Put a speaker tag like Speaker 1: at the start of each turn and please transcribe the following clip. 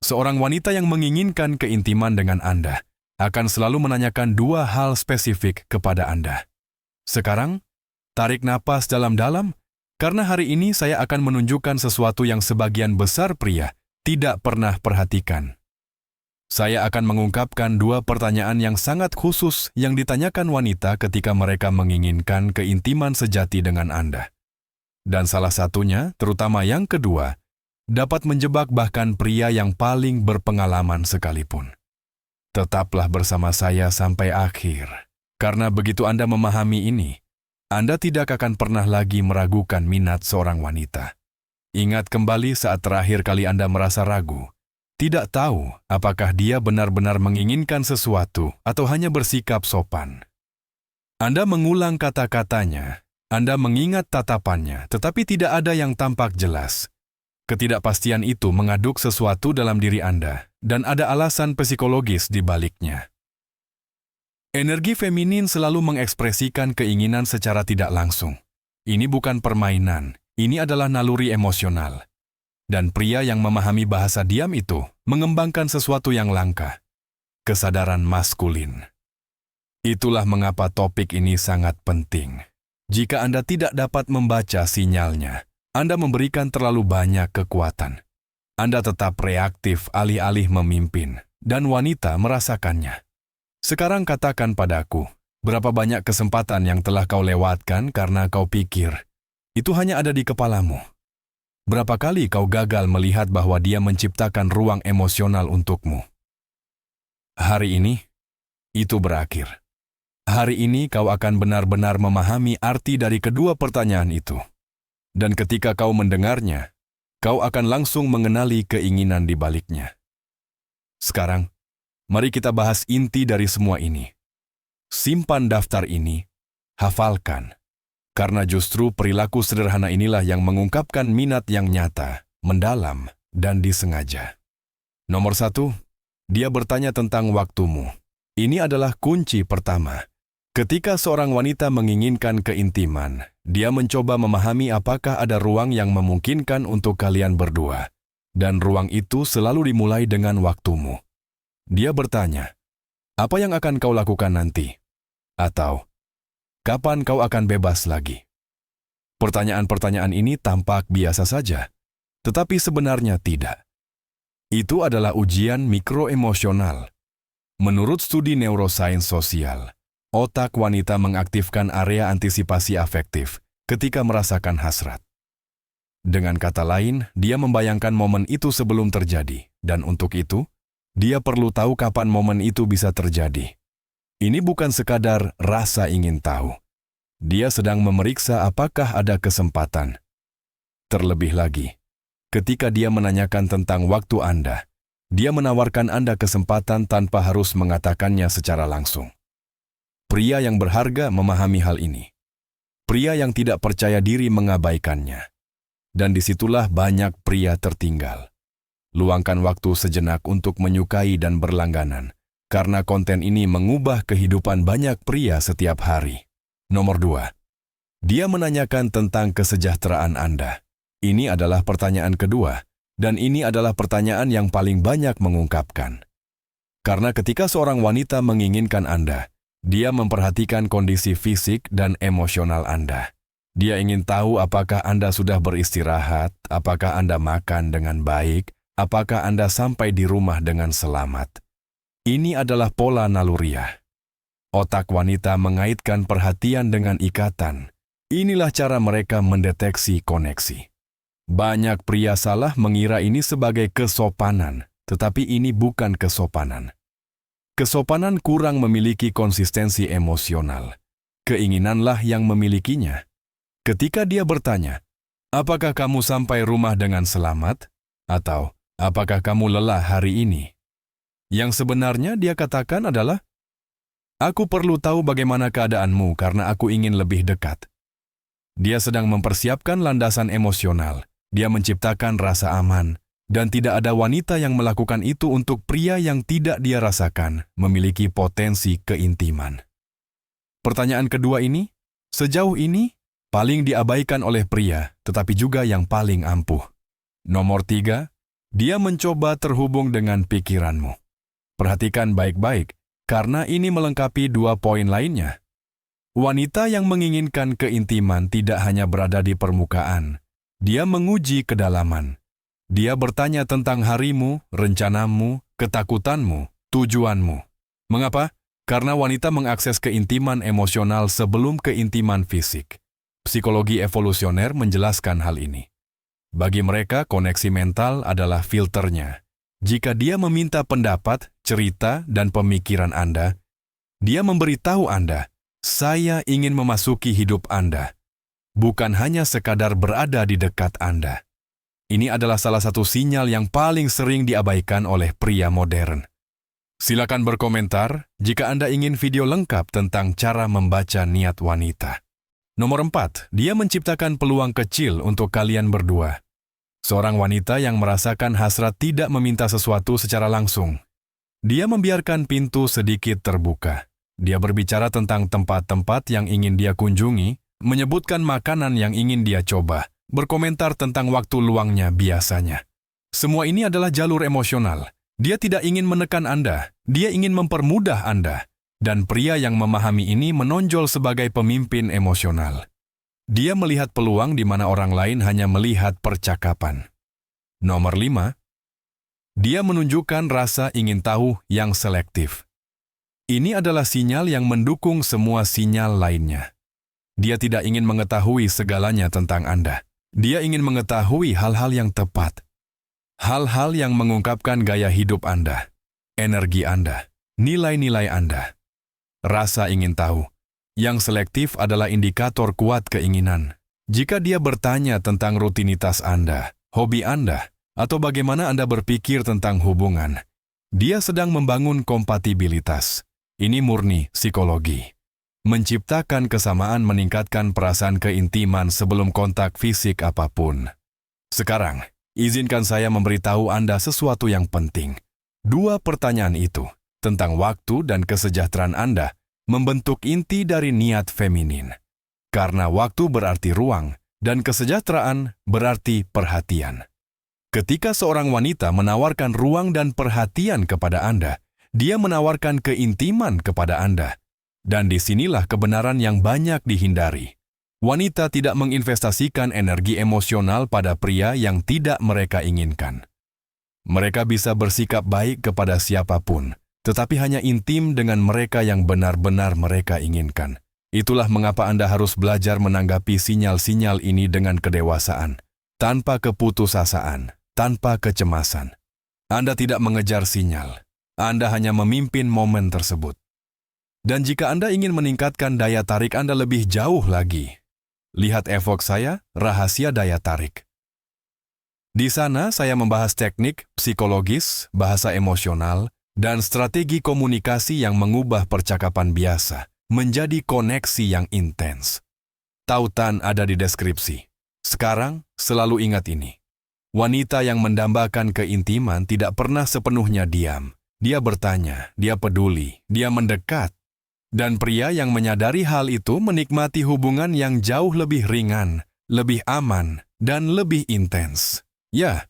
Speaker 1: Seorang wanita yang menginginkan keintiman dengan Anda akan selalu menanyakan dua hal spesifik kepada Anda. Sekarang, tarik napas dalam-dalam, karena hari ini saya akan menunjukkan sesuatu yang sebagian besar pria tidak pernah perhatikan. Saya akan mengungkapkan dua pertanyaan yang sangat khusus yang ditanyakan wanita ketika mereka menginginkan keintiman sejati dengan Anda. Dan salah satunya, terutama yang kedua, dapat menjebak bahkan pria yang paling berpengalaman sekalipun. Tetaplah bersama saya sampai akhir, karena begitu Anda memahami ini, Anda tidak akan pernah lagi meragukan minat seorang wanita. Ingat kembali saat terakhir kali Anda merasa ragu, tidak tahu apakah dia benar-benar menginginkan sesuatu atau hanya bersikap sopan. Anda mengulang kata-katanya, Anda mengingat tatapannya, tetapi tidak ada yang tampak jelas. Ketidakpastian itu mengaduk sesuatu dalam diri Anda, dan ada alasan psikologis di baliknya. Energi feminin selalu mengekspresikan keinginan secara tidak langsung. Ini bukan permainan, ini adalah naluri emosional. Dan pria yang memahami bahasa diam itu mengembangkan sesuatu yang langka, kesadaran maskulin. Itulah mengapa topik ini sangat penting. Jika Anda tidak dapat membaca sinyalnya, Anda memberikan terlalu banyak kekuatan. Anda tetap reaktif alih-alih memimpin, dan wanita merasakannya. Sekarang katakan padaku, berapa banyak kesempatan yang telah kau lewatkan karena kau pikir, itu hanya ada di kepalamu. Berapa kali kau gagal melihat bahwa dia menciptakan ruang emosional untukmu? Hari ini, itu berakhir. Hari ini kau akan benar-benar memahami arti dari kedua pertanyaan itu. Dan ketika kau mendengarnya, kau akan langsung mengenali keinginan di baliknya. Sekarang, mari kita bahas inti dari semua ini. Simpan daftar ini, hafalkan. Karena justru perilaku sederhana inilah yang mengungkapkan minat yang nyata, mendalam, dan disengaja. Nomor 1, dia bertanya tentang waktumu. Ini adalah kunci pertama. Ketika seorang wanita menginginkan keintiman, dia mencoba memahami apakah ada ruang yang memungkinkan untuk kalian berdua. Dan ruang itu selalu dimulai dengan waktumu. Dia bertanya, apa yang akan kau lakukan nanti? Atau, kapan kau akan bebas lagi? Pertanyaan-pertanyaan ini tampak biasa saja, tetapi sebenarnya tidak. Itu adalah ujian mikroemosional. Menurut studi neurosains sosial, otak wanita mengaktifkan area antisipasi afektif ketika merasakan hasrat. Dengan kata lain, dia membayangkan momen itu sebelum terjadi, dan untuk itu, dia perlu tahu kapan momen itu bisa terjadi. Ini bukan sekadar rasa ingin tahu. Dia sedang memeriksa apakah ada kesempatan. Terlebih lagi, ketika dia menanyakan tentang waktu Anda, dia menawarkan Anda kesempatan tanpa harus mengatakannya secara langsung. Pria yang berharga memahami hal ini. Pria yang tidak percaya diri mengabaikannya. Dan disitulah banyak pria tertinggal. Luangkan waktu sejenak untuk menyukai dan berlangganan, karena konten ini mengubah kehidupan banyak pria setiap hari. Nomor 2. Dia menanyakan tentang kesejahteraan Anda. Ini adalah pertanyaan kedua, dan ini adalah pertanyaan yang paling banyak mengungkapkan. Karena ketika seorang wanita menginginkan Anda, dia memperhatikan kondisi fisik dan emosional Anda. Dia ingin tahu apakah Anda sudah beristirahat, apakah Anda makan dengan baik, apakah Anda sampai di rumah dengan selamat. Ini adalah pola naluriah. Otak wanita mengaitkan perhatian dengan ikatan. Inilah cara mereka mendeteksi koneksi. Banyak pria salah mengira ini sebagai kesopanan, tetapi ini bukan kesopanan. Kesopanan kurang memiliki konsistensi emosional. Keinginanlah yang memilikinya. Ketika dia bertanya, apakah kamu sampai rumah dengan selamat? Atau, apakah kamu lelah hari ini? Yang sebenarnya dia katakan adalah, aku perlu tahu bagaimana keadaanmu karena aku ingin lebih dekat. Dia sedang mempersiapkan landasan emosional. Dia menciptakan rasa aman. Dan tidak ada wanita yang melakukan itu untuk pria yang tidak dia rasakan memiliki potensi keintiman. Pertanyaan kedua ini, sejauh ini, paling diabaikan oleh pria, tetapi juga yang paling ampuh. Nomor 3, Dia mencoba terhubung dengan pikiranmu. Perhatikan baik-baik, karena ini melengkapi 2 poin lainnya. Wanita yang menginginkan keintiman tidak hanya berada di permukaan. Dia menguji kedalaman. Dia bertanya tentang harimu, rencanamu, ketakutanmu, tujuanmu. Mengapa? Karena wanita mengakses keintiman emosional sebelum keintiman fisik. Psikologi evolusioner menjelaskan hal ini. Bagi mereka, koneksi mental adalah filternya. Jika dia meminta pendapat, cerita, dan pemikiran Anda, dia memberitahu Anda, saya ingin memasuki hidup Anda, bukan hanya sekadar berada di dekat Anda. Ini adalah salah satu sinyal yang paling sering diabaikan oleh pria modern. Silakan berkomentar jika Anda ingin video lengkap tentang cara membaca niat wanita. Nomor 4, dia menciptakan peluang kecil untuk kalian berdua. Seorang wanita yang merasakan hasrat tidak meminta sesuatu secara langsung. Dia membiarkan pintu sedikit terbuka. Dia berbicara tentang tempat-tempat yang ingin dia kunjungi, menyebutkan makanan yang ingin dia coba, berkomentar tentang waktu luangnya biasanya. Semua ini adalah jalur emosional. Dia tidak ingin menekan Anda, dia ingin mempermudah Anda. Dan pria yang memahami ini menonjol sebagai pemimpin emosional. Dia melihat peluang di mana orang lain hanya melihat percakapan. Nomor 5, dia menunjukkan rasa ingin tahu yang selektif. Ini adalah sinyal yang mendukung semua sinyal lainnya. Dia tidak ingin mengetahui segalanya tentang Anda. Dia ingin mengetahui hal-hal yang tepat. Hal-hal yang mengungkapkan gaya hidup Anda, energi Anda, nilai-nilai Anda. Rasa ingin tahu. Yang selektif adalah indikator kuat keinginan. Jika dia bertanya tentang rutinitas Anda, hobi Anda, atau bagaimana Anda berpikir tentang hubungan, dia sedang membangun kompatibilitas. Ini murni psikologi. Menciptakan kesamaan meningkatkan perasaan keintiman sebelum kontak fisik apapun. Sekarang, izinkan saya memberitahu Anda sesuatu yang penting. 2 pertanyaan itu tentang waktu dan kesejahteraan Anda membentuk inti dari niat feminin. Karena waktu berarti ruang dan kesejahteraan berarti perhatian. Ketika seorang wanita menawarkan ruang dan perhatian kepada Anda, dia menawarkan keintiman kepada Anda. Dan disinilah kebenaran yang banyak dihindari. Wanita tidak menginvestasikan energi emosional pada pria yang tidak mereka inginkan. Mereka bisa bersikap baik kepada siapapun, tetapi hanya intim dengan mereka yang benar-benar mereka inginkan. Itulah mengapa Anda harus belajar menanggapi sinyal-sinyal ini dengan kedewasaan, tanpa keputusasaan, tanpa kecemasan. Anda tidak mengejar sinyal, Anda hanya memimpin momen tersebut. Dan jika Anda ingin meningkatkan daya tarik Anda lebih jauh lagi, lihat e-book saya, Rahasia Daya Tarik. Di sana saya membahas teknik psikologis, bahasa emosional, dan strategi komunikasi yang mengubah percakapan biasa menjadi koneksi yang intens. Tautan ada di deskripsi. Sekarang, selalu ingat ini. Wanita yang mendambakan keintiman tidak pernah sepenuhnya diam. Dia bertanya, dia peduli, dia mendekat. Dan pria yang menyadari hal itu menikmati hubungan yang jauh lebih ringan, lebih aman, dan lebih intens. Ya,